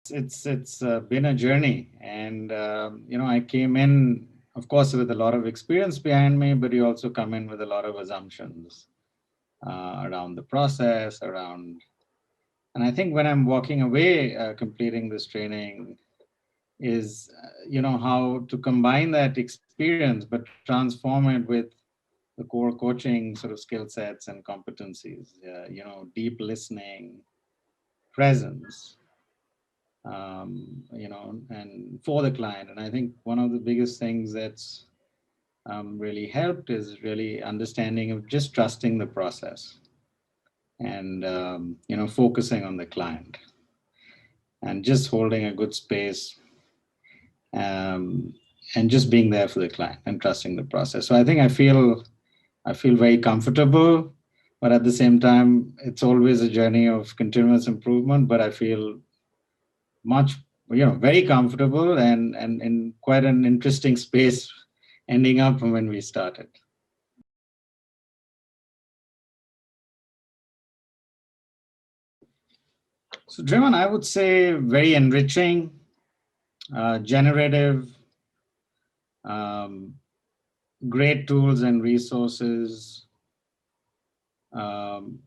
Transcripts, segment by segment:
It's been a journey, and I came in, of course, with a lot of experience behind me, but you also come in with a lot of assumptions around the process, and I think when I'm walking away, completing this training, is how to combine that experience, but transform it with the core coaching sort of skill sets and competencies. Deep listening, presence, and for the client. And I think one of the biggest things that's really helped is really understanding of just trusting the process and, focusing on the client and just holding a good space, um, and just being there for the client and trusting the process. So I think I feel very comfortable, but at the same time, it's always a journey of continuous improvement. But I feel much, very comfortable and in quite an interesting space ending up from when we started. So Driven, I would say very enriching, generative, um, great tools and resources, um,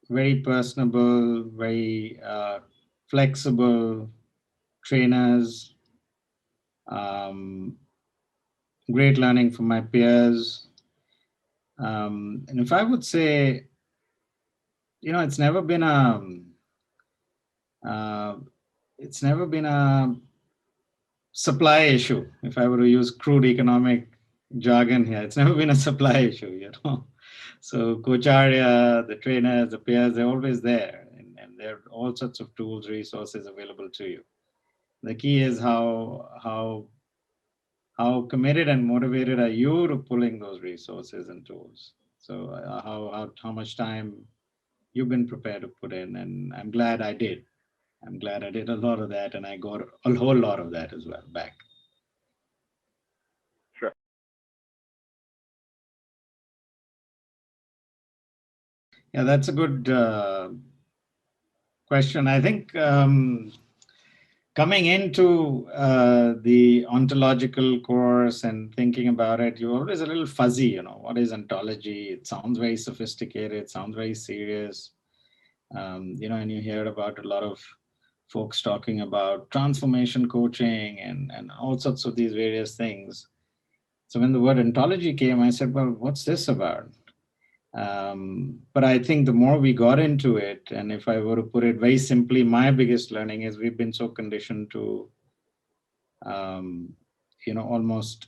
very personable, very flexible trainers, um, great learning from my peers. And if I would say, it's never been uh, it's never been a supply issue. If I were to use crude economic jargon here, it's never been a supply issue. So Coacharya, the trainers, the peers, they're always there, and there are all sorts of tools, resources available to you. The key is how committed and motivated are you to pulling those resources and tools. So how much time you've been prepared to put in, and I'm glad I did. I'm glad I did a lot of that, and I got a whole lot of that as well back. Sure. Yeah, that's a good question. I think coming into the ontological course and thinking about it, you're always a little fuzzy. What is ontology? It sounds very sophisticated. It sounds very serious. And you hear about a lot of folks talking about transformation coaching and all sorts of these various things. So when the word ontology came, I said, well, what's this about? But I think the more we got into it, and if I were to put it very simply, my biggest learning is we've been so conditioned to, um, almost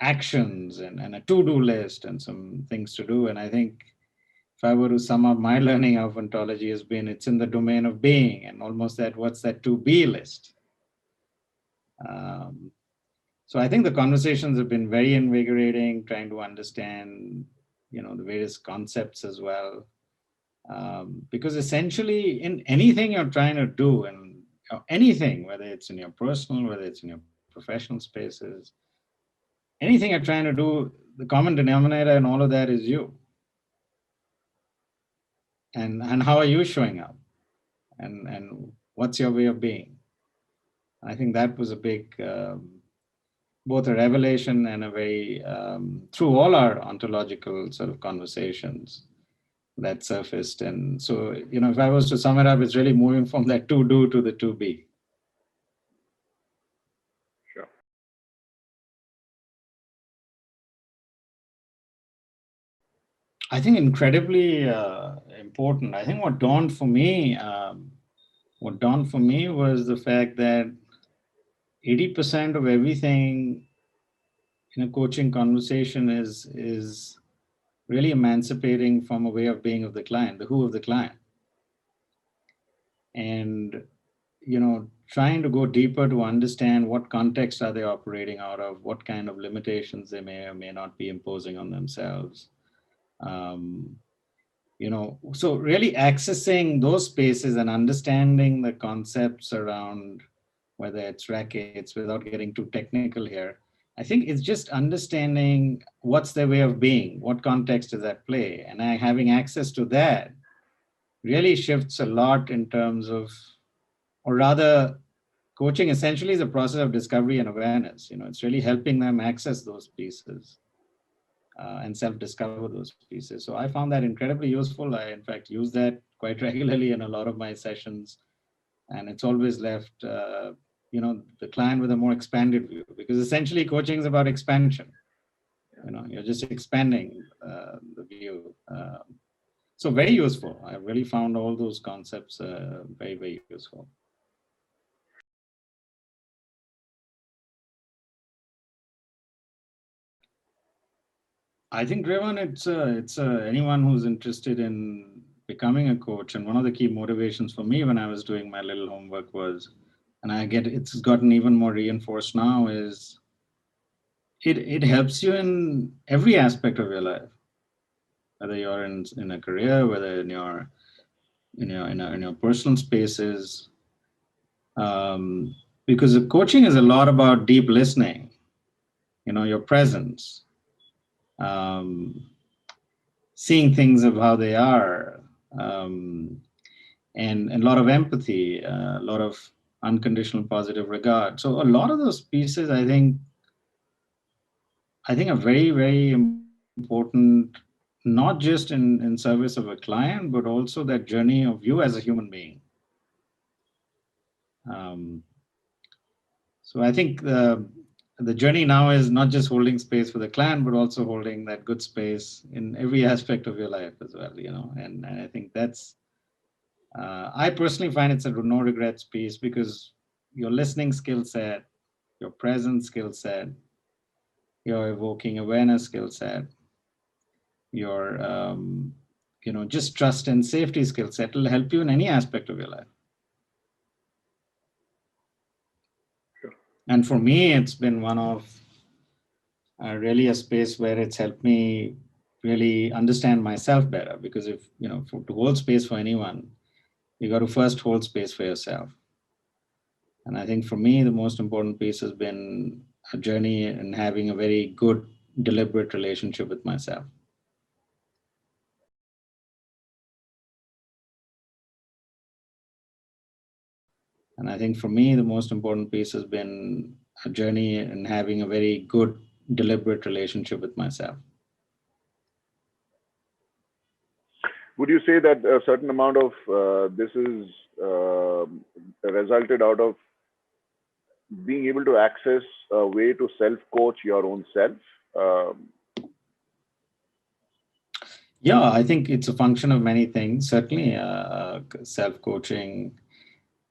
actions and a to-do list and some things to do. And I think if I were to sum up my learning of ontology has been, it's in the domain of being and almost that, what's that to be list? Um, so I think the conversations have been very invigorating, trying to understand, the various concepts as well. Because essentially in anything you're trying to do, and anything, whether it's in your personal, whether it's in your professional spaces, anything you're trying to do, the common denominator in all of that is you. And how are you showing up? And what's your way of being? I think that was a big, both a revelation and a very, through all our ontological sort of conversations that surfaced. And so, if I was to sum it up, it's really moving from that to do to the to be. Sure. I think incredibly important. I think what dawned for me was the fact that 80% of everything in a coaching conversation is really emancipating from a way of being of the client, the who of the client, and trying to go deeper to understand what context are they operating out of, what kind of limitations they may or may not be imposing on themselves. Um, so really accessing those spaces and understanding the concepts around whether it's rackets, without getting too technical here, I think it's just understanding what's their way of being, what context is at play, and having access to that really shifts a lot in terms of, or rather coaching essentially is a process of discovery and awareness. It's really helping them access those pieces and self-discover those pieces. So I found that incredibly useful. I, in fact, use that quite regularly in a lot of my sessions, and it's always left, the client with a more expanded view, because essentially coaching is about expansion. You're just expanding the view. So very useful. I really found all those concepts very, very useful. I think, Revan, it's anyone who's interested in becoming a coach. And one of the key motivations for me when I was doing my little homework was, and it's gotten even more reinforced now, is it helps you in every aspect of your life, whether you're in a career, whether in your personal spaces, because the coaching is a lot about deep listening, your presence, seeing things of how they are, and a lot of empathy, a lot of unconditional positive regard. So a lot of those pieces, I think are very, very important, not just in service of a client, but also that journey of you as a human being. So I think the journey now is not just holding space for the client, but also holding that good space in every aspect of your life as well, and I think that's, I personally find it's a no regrets piece, because your listening skill set, your presence skill set, your evoking awareness skill set, your just trust and safety skill set will help you in any aspect of your life. Sure. And for me, it's been one of really a space where it's helped me really understand myself better, because if to hold space for anyone, you got to first hold space for yourself. And I think for me, the most important piece has been a journey in having a very good, deliberate relationship with myself. And I think for me, the most important piece has been a journey in having a very good, deliberate relationship with myself. Would you say that a certain amount of this is resulted out of being able to access a way to self-coach your own self? Yeah, I think it's a function of many things. Certainly, self-coaching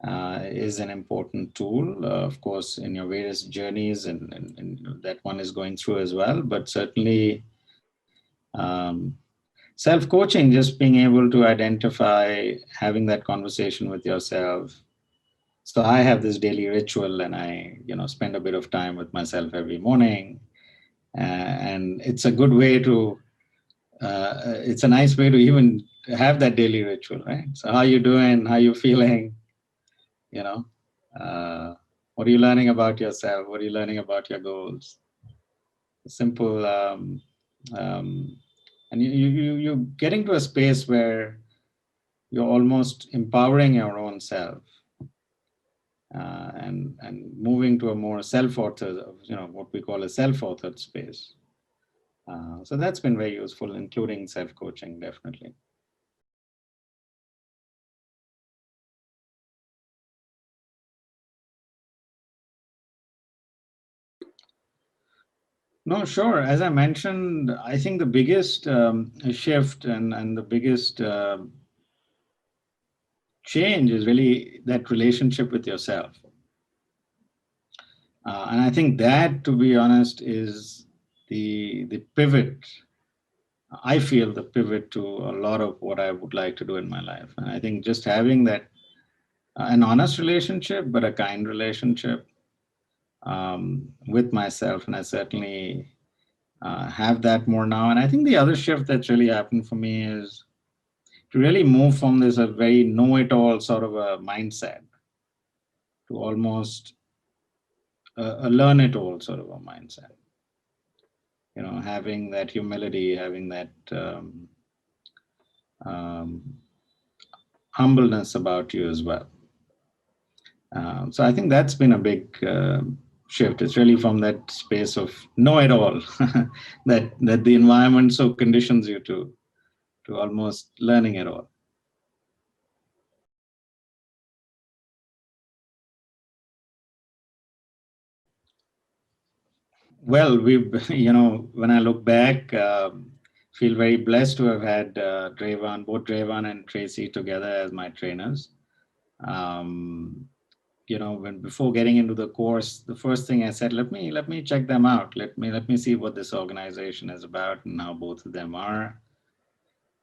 is an important tool, of course, in your various journeys, and that one is going through as well. But certainly, self-coaching, just being able to identify, having that conversation with yourself. So I have this daily ritual, and I, spend a bit of time with myself every morning, and it's a good way to. It's a nice way to even have that daily ritual, right? So how you doing? How you feeling? What are you learning about yourself? What are you learning about your goals? Simple, and you're getting to a space where you're almost empowering your own self, and moving to a more self-authored, what we call a self-authored space. So that's been very useful, including self-coaching, definitely. No, sure. As I mentioned, I think the biggest shift and the biggest change is really that relationship with yourself. And I think that, to be honest, is the pivot. I feel the pivot to a lot of what I would like to do in my life. And I think just having that an honest relationship, but a kind relationship with myself. And I certainly have that more now. And I think the other shift that's really happened for me is to really move from this a very know-it-all sort of a mindset to almost a learn-it-all sort of a mindset. Having that humility, having that humbleness about you as well. So I think that's been a big shift. It's really from that space of know it all that the environment so conditions you to almost learning it all. Well, we've, when I look back, feel very blessed to have had both Drevan and Tracy together as my trainers. Um, when before getting into the course, the first thing I said, let me check them out. Let me see what this organization is about and how both of them are.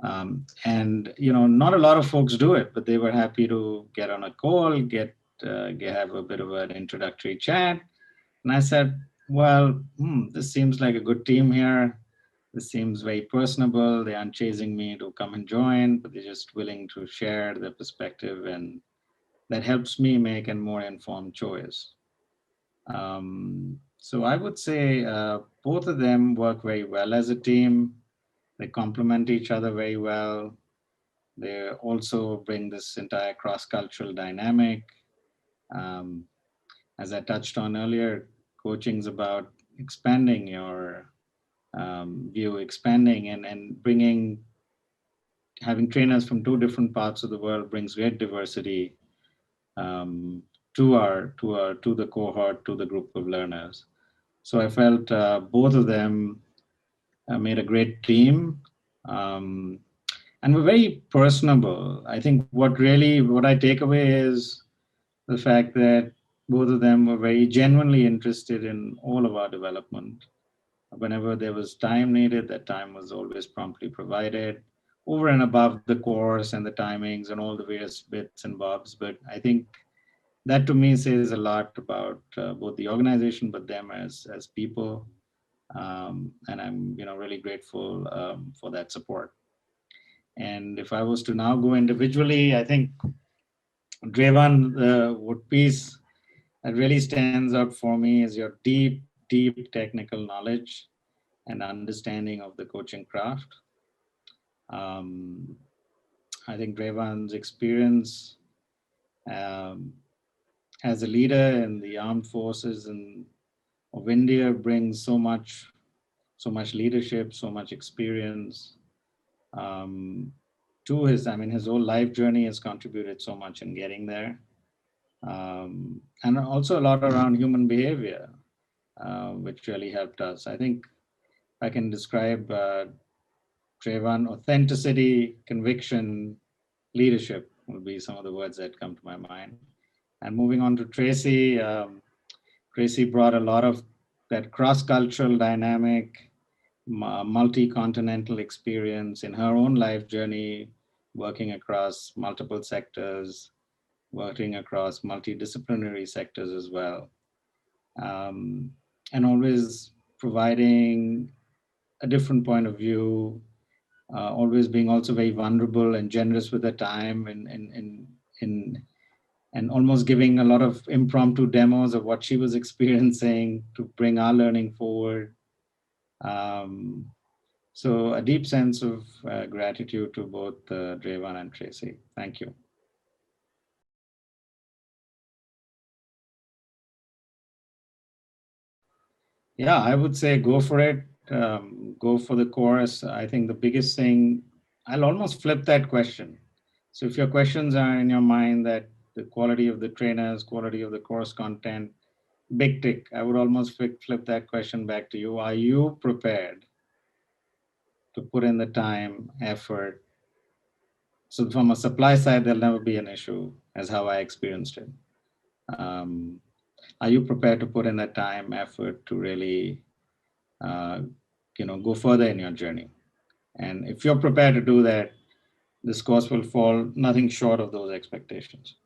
And not a lot of folks do it, but they were happy to get on a call, have a bit of an introductory chat. And I said, well, this seems like a good team here. This seems very personable. They aren't chasing me to come and join, but they're just willing to share their perspective, and that helps me make a more informed choice. So I would say both of them work very well as a team. They complement each other very well. They also bring this entire cross-cultural dynamic. Um, as I touched on earlier, coaching is about expanding your view, expanding and bringing, having trainers from two different parts of the world brings great diversity um, to the cohort, to the group of learners. So I felt both of them made a great team. Um, and were very personable. I think what I take away is the fact that both of them were very genuinely interested in all of our development. Whenever there was time needed, that time was always promptly provided over and above the course and the timings and all the various bits and bobs. But I think that to me says a lot about both the organization, but them as people. And I'm really grateful for that support. And if I was to now go individually, I think Drevan, what piece that really stands out for me is your deep technical knowledge and understanding of the coaching craft. Um, I think Drevan's experience um, as a leader in the armed forces of India brings so much leadership, so much experience um, to his whole life journey has contributed so much in getting there. And also a lot around human behavior, which really helped us. I think I can describe Trayvon: authenticity, conviction, leadership would be some of the words that come to my mind. And moving on to Tracy, Tracy brought a lot of that cross-cultural dynamic, multi-continental experience in her own life journey, working across multiple sectors, working across multidisciplinary sectors as well, and always providing a different point of view, always being also very vulnerable and generous with her time, and almost giving a lot of impromptu demos of what she was experiencing to bring our learning forward. Um, so a deep sense of gratitude to both Drevan and Tracy. Thank you. Yeah, I would say go for it. Go for the course. I think the biggest thing, I'll almost flip that question. So if your questions are in your mind that the quality of the trainers, quality of the course content, big tick, I would almost flip that question back to you. Are you prepared to put in the time, effort? So from a supply side, there'll never be an issue, as how I experienced it. Um, are you prepared to put in the time, effort to really uh, go further in your journey? And if you're prepared to do that, this course will fall nothing short of those expectations.